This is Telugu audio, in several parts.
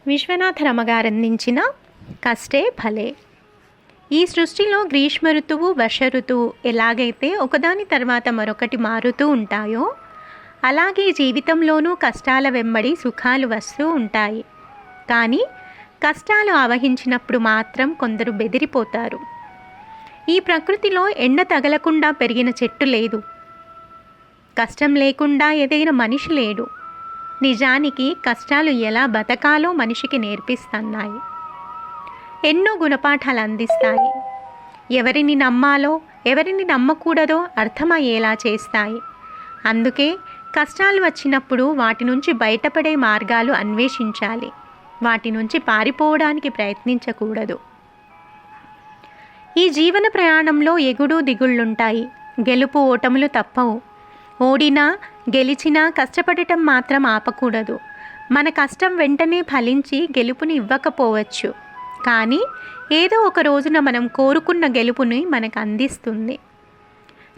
విశ్వనాథ రమగారు అందించిన కష్టే భలే. ఈ సృష్టిలో గ్రీష్మ ఋతువు, వర్ష ఋతువు ఎలాగైతే ఒకదాని తర్వాత మరొకటి మారుతూ ఉంటాయో, అలాగే జీవితంలోనూ కష్టాల వెంబడి సుఖాలు వస్తూ ఉంటాయి. కానీ కష్టాలు ఆవహించినప్పుడు మాత్రం కొందరు బెదిరిపోతారు. ఈ ప్రకృతిలో ఎండ తగలకుండా పెరిగిన చెట్టు లేదు, కష్టం లేకుండా ఎదిగిన మనిషి లేడు. నిజానికి కష్టాలు ఎలా బతకాలో మనిషికి నేర్పిస్తున్నాయి, ఎన్నో గుణపాఠాలు అందిస్తాయి. ఎవరిని నమ్మాలో ఎవరిని నమ్మకూడదో అర్థమయ్యేలా చేస్తాయి. అందుకే కష్టాలు వచ్చినప్పుడు వాటి నుంచి బయటపడే మార్గాలు అన్వేషించాలి, వాటి నుంచి పారిపోవడానికి ప్రయత్నించకూడదు. ఈ జీవన ప్రయాణంలో ఎగుడు దిగుళ్ళుంటాయి, గెలుపు ఓటములు తప్పవు. ఓడినా గెలిచినా కష్టపడటం మాత్రం ఆపకూడదు. మన కష్టం వెంటనే ఫలించి గెలుపుని ఇవ్వకపోవచ్చు, కానీ ఏదో ఒక రోజున మనం కోరుకున్న గెలుపుని మనకు అందిస్తుంది.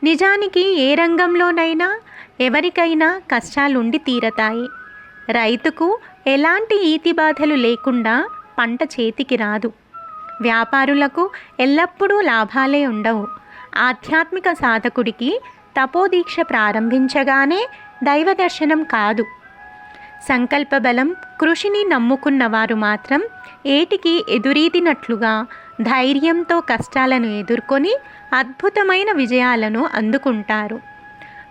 నిజానికి ఏ రంగంలోనైనా ఎవరికైనా కష్టాలుండి తీరతాయి. రైతుకు ఎలాంటి ఈతి బాధలు లేకుండా పంట చేతికి రాదు. వ్యాపారులకు ఎల్లప్పుడూ లాభాలే ఉండవు. ఆధ్యాత్మిక సాధకుడికి తపోదీక్ష ప్రారంభించగానే దైవ దర్శనం కాదు. సంకల్ప బలం, కృషిని నమ్ముకున్నవారు మాత్రం ఏటికి ఎదురీదినట్లుగా ధైర్యంతో కష్టాలను ఎదుర్కొని అద్భుతమైన విజయాలను అందుకుంటారు.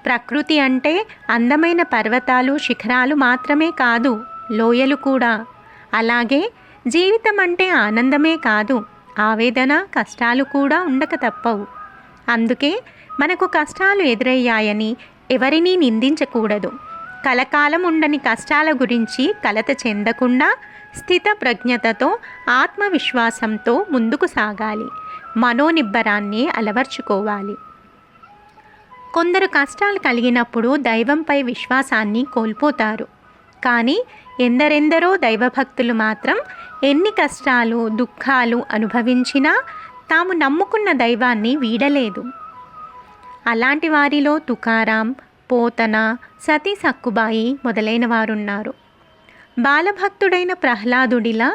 ప్రకృతి అంటే అందమైన పర్వతాలు, శిఖరాలు మాత్రమే కాదు, లోయలు కూడా. అలాగే జీవితం అంటే ఆనందమే కాదు, ఆవేదన, కష్టాలు కూడా ఉండక తప్పవు. అందుకే మనకు కష్టాలు ఎదురయ్యాయని ఎవరినీ నిందించకూడదు. కలకాలం ఉండని కష్టాల గురించి కలత చెందకుండా స్థిత ప్రజ్ఞతతో, ఆత్మవిశ్వాసంతో ముందుకు సాగాలి. మనోనిబ్బరాన్ని అలవర్చుకోవాలి. కొందరు కష్టాలు కలిగినప్పుడు దైవంపై విశ్వాసాన్ని కోల్పోతారు. కానీ ఎందరెందరో దైవభక్తులు మాత్రం ఎన్ని కష్టాలు, దుఃఖాలు అనుభవించినా తాము నమ్ముకున్న దైవాన్ని వీడలేదు. అలాంటి వారిలో తుకారాం, పోతన, సతీ సక్కుబాయి మొదలైన వారున్నారు. బాలభక్తుడైన ప్రహ్లాదుడిలా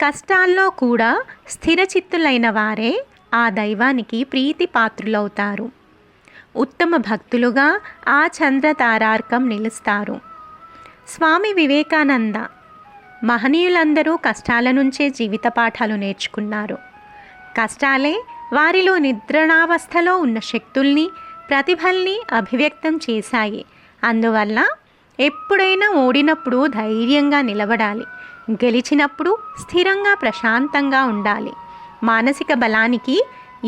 కష్టాల్లో కూడా స్థిరచిత్తులైన వారే ఆ దైవానికి ప్రీతి పాత్రులవుతారు. ఉత్తమ భక్తులుగా ఆ చంద్రతారార్కం నిలుస్తారు. స్వామి వివేకానంద మహనీయులందరూ కష్టాల నుంచే జీవిత పాఠాలు నేర్చుకున్నారు. కష్టాలే వారిలో నిద్రణావస్థలో ఉన్న శక్తుల్ని, ప్రతిభల్ని అభివ్యక్తం చేశాయి. అందువల్ల ఎప్పుడైనా ఓడినప్పుడు ధైర్యంగా నిలబడాలి, గెలిచినప్పుడు స్థిరంగా ప్రశాంతంగా ఉండాలి. మానసిక బలానికి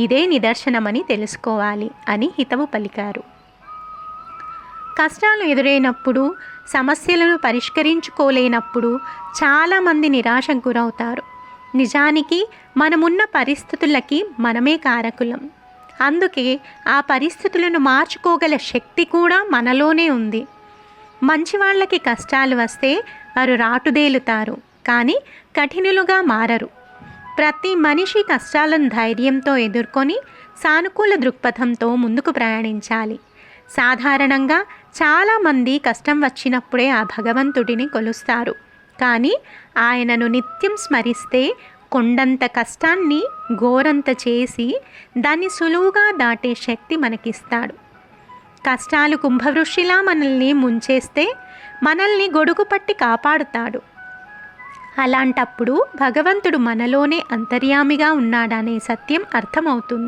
ఇదే నిదర్శనమని తెలుసుకోవాలి అని హితవు పలికారు. కష్టాలు ఎదురైనప్పుడు, సమస్యలను పరిష్కరించుకోలేనప్పుడు చాలామంది నిరాశకు గురవుతారు. నిజానికి మనమున్న పరిస్థితులకి మనమే కారకులం. అందుకే ఆ పరిస్థితులను మార్చుకోగల శక్తి కూడా మనలోనే ఉంది. మంచి వాళ్ళకి కష్టాలు వస్తే వారు రాటుదేలుతారు, కానీ కఠినులుగా మారరు. ప్రతి మనిషి కష్టాలను ధైర్యంతో ఎదుర్కొని సానుకూల దృక్పథంతో ముందుకు ప్రయాణించాలి. సాధారణంగా చాలామంది కష్టం వచ్చినప్పుడే ఆ భగవంతుడిని కొలుస్తారు. కానీ ఆయనను నిత్యం స్మరిస్తే కొండంత కష్టాన్ని ఘోరంత చేసి దాన్ని సులువుగా దాటే శక్తి మనకిస్తాడు. కష్టాలు కుంభవృష్టిలా మనల్ని ముంచేస్తే మనల్ని గొడుగు పట్టి కాపాడుతాడు. అలాంటప్పుడు భగవంతుడు మనలోనే అంతర్యామిగా ఉన్నాడనే సత్యం అర్థమవుతుంది.